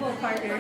Equal partner.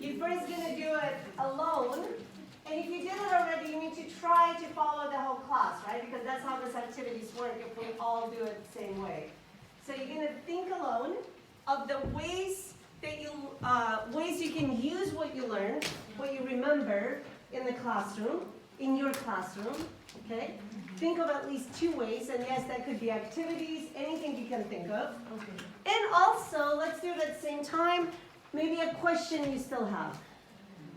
You're first going to do it alone, and if you did it already, you need to try to follow the whole class, right? Because that's how these activities work if we all do it the same way. So you're going to think alone of the ways that you can use what you learned, what you remember in the classroom, in your classroom, okay? Think of at least 2 ways, and yes, that could be activities, anything you can think of. Okay. And also, let's do it at the same time, maybe a question you still have.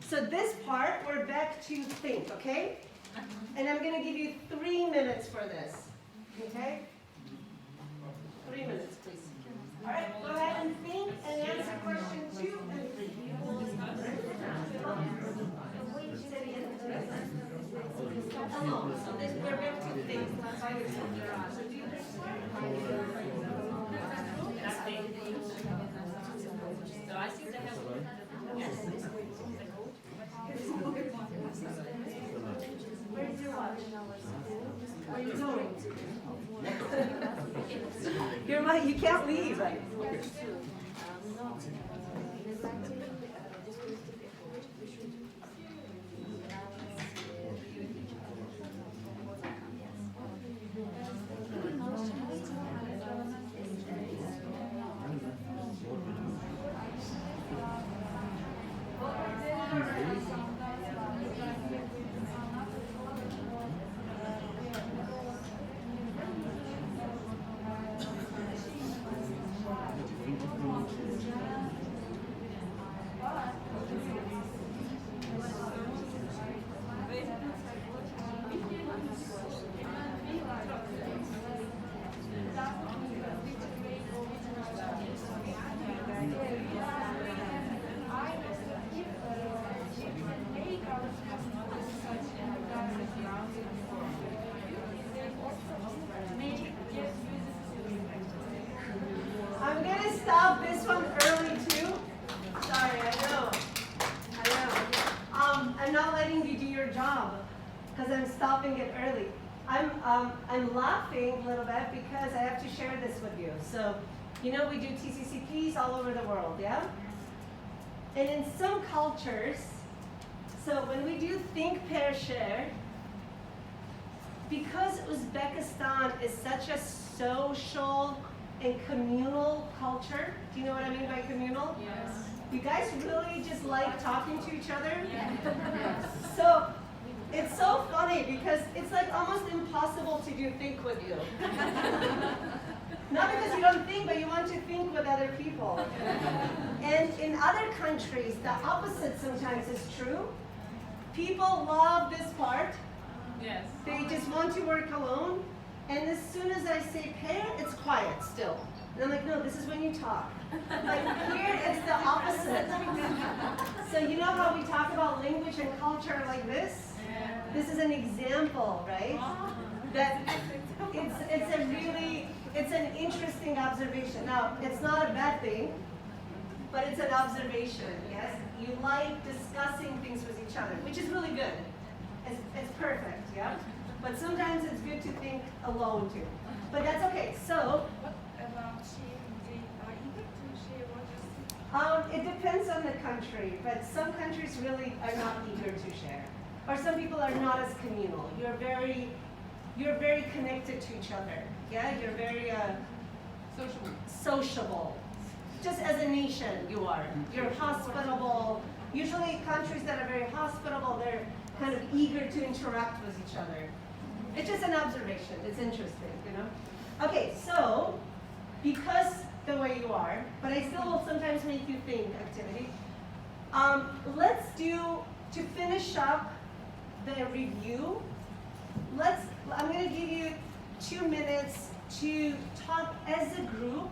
So this part, we're back to think, okay? And I'm going to give you 3 minutes for this, okay? 3 minutes, please. All right, go ahead and think and answer question 2 and 3. Alone, so this, we're back to think. That's why we're so do you So I seem to have yes. Where did you watch? Where are you going? You can't leave. Right? I'm going to stop this one early too. Sorry, I know. I'm not letting you do your job because I'm stopping it early. I'm laughing a little bit because I have to share this with you. So, you know we do TCCPs all over the world, yeah? And in some cultures, so when we do think, pair, share, because Uzbekistan is such a social and communal culture, do you know what I mean by communal? Yes. You guys really just like talking to each other? Yes. So it's so funny because it's like almost impossible to do think with you. Not because you don't think, but you want to think with other people. And in other countries, the opposite sometimes is true. People love this part. Yes. They just want to work alone. And as soon as I say pair, it's quiet still. And I'm like, no, this is when you talk. Like here, it's the opposite. So you know how we talk about language and culture like this? Yeah. This is an example, right? that it's an interesting observation. Now, it's not a bad thing, but it's an observation, yes? You like discussing things with each other, which is really good. It's perfect, yeah? But sometimes it's good to think alone too. But that's okay. So, What about sharing? They are eager to share what you see? it depends on the country, but some countries really are not eager to share. Or some people are not as communal. You're very connected to each other. Yeah, you're very sociable. Just as a nation, you are. You're hospitable. Usually countries that are very hospitable, they're kind of eager to interact with each other. It's just an observation. It's interesting, you know? Okay, so, because the way you are, but I still will sometimes make you think activity, let's do, to finish up the review, I'm going to give you 2 minutes to talk as a group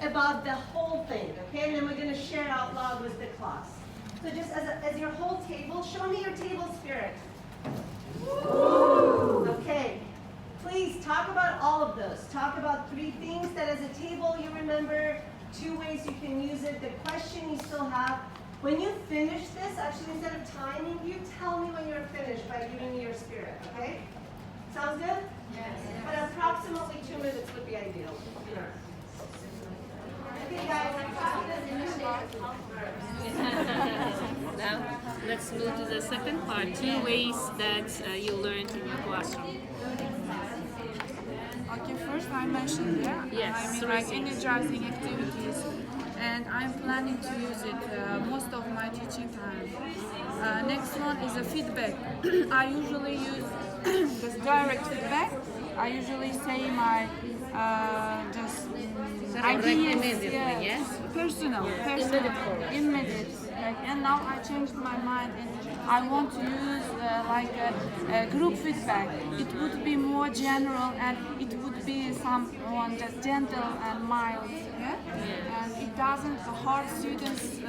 about the whole thing, okay? And then we're going to share out loud with the class. So just as your whole table, show me your table spirit. Okay. Please talk about all of those. Talk about 3 things that as a table you remember, 2 ways you can use it, the question you still have. When you finish this, actually instead of timing you, tell me when you're finished by giving me your spirit, okay? Sounds good? Yes. But approximately 2 minutes would be ideal. Okay, guys. Now, let's move to the second part, 2 ways that you learned in your classroom. Okay, first I mentioned, yeah? Yes, I mean, three like things. energizing activities. And I'm planning to use it most of my teaching time. Next one is a feedback. I usually use this direct feedback. I usually say my just Direct ideas, immediately, yes? personal, immediate. Like, and now I changed my mind and I want to use like a group feedback. It would be more general and it would be someone just gentle and mild. Yeah? And it doesn't hurt students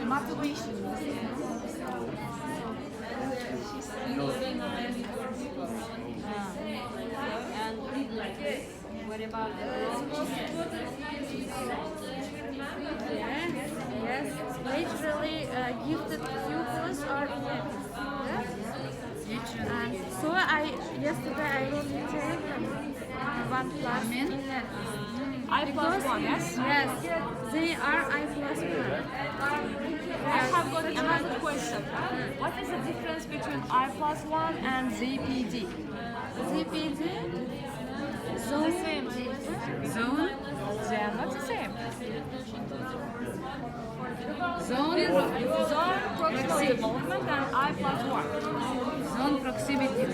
motivation. And what about the Yes, naturally gifted pupils are in it. And so yesterday I will take 1 plus in it. I plus 1, yes? Yes, they are I plus 1. I have got another question. What is the difference between I plus 1 and ZPD? ZPD, The same. zone? They are not the same. Zone? Zone proximal development and I plus 1. Zone proximity.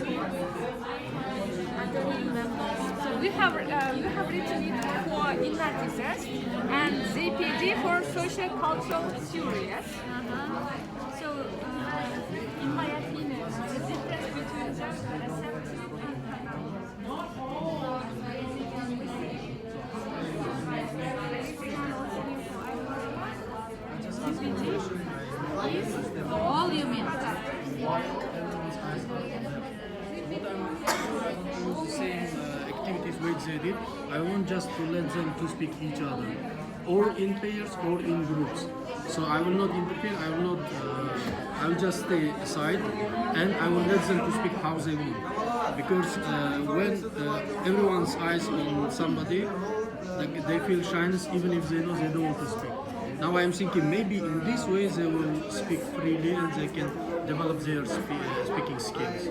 I don't remember. So we have written it for inner research and ZPD for social cultural theory, yes? So in my opinion, the difference between them are essentially All you mean? The same activities which they did. I want just to let them to speak each other, or in pairs or in groups. So I will not interfere. I will not. I will just stay aside, and I will let them to speak how they want. Because when everyone's eyes on somebody, like, they feel shyness even if they know they don't want to speak. Now I am thinking maybe in this way they will speak freely and they can develop their speaking skills.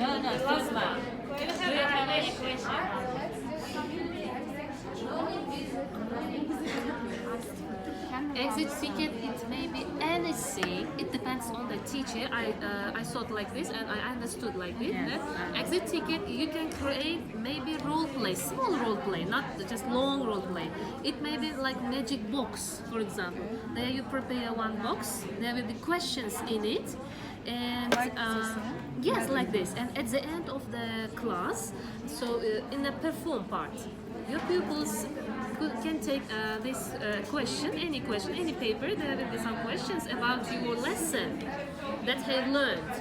No, Susma. Do you have exit ticket, it may be anything. It depends on the teacher. I thought like this and I understood like this. Exit ticket, you can create maybe role play, small role play, not just long role play. It may be like magic box, for example. There you prepare one box. There will be questions in it. And yes, like this. And at the end of the class, so in the perform part, your pupils can take this question, any paper. There will be some questions about your lesson that have learned.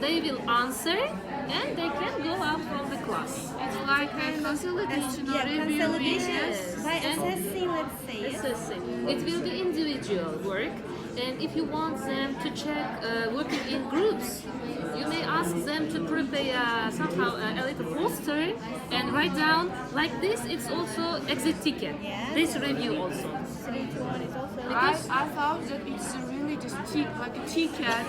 They will answer and they can go out from the class. It's like a consolidation or review. Consolidation by And assessing, let's say. assessing. It will be individual work, and if you want them to check working in groups, you may ask them to prepare somehow a little poster and write down like this. It's also exit ticket. This review also. I thought that it's really just like a ticket.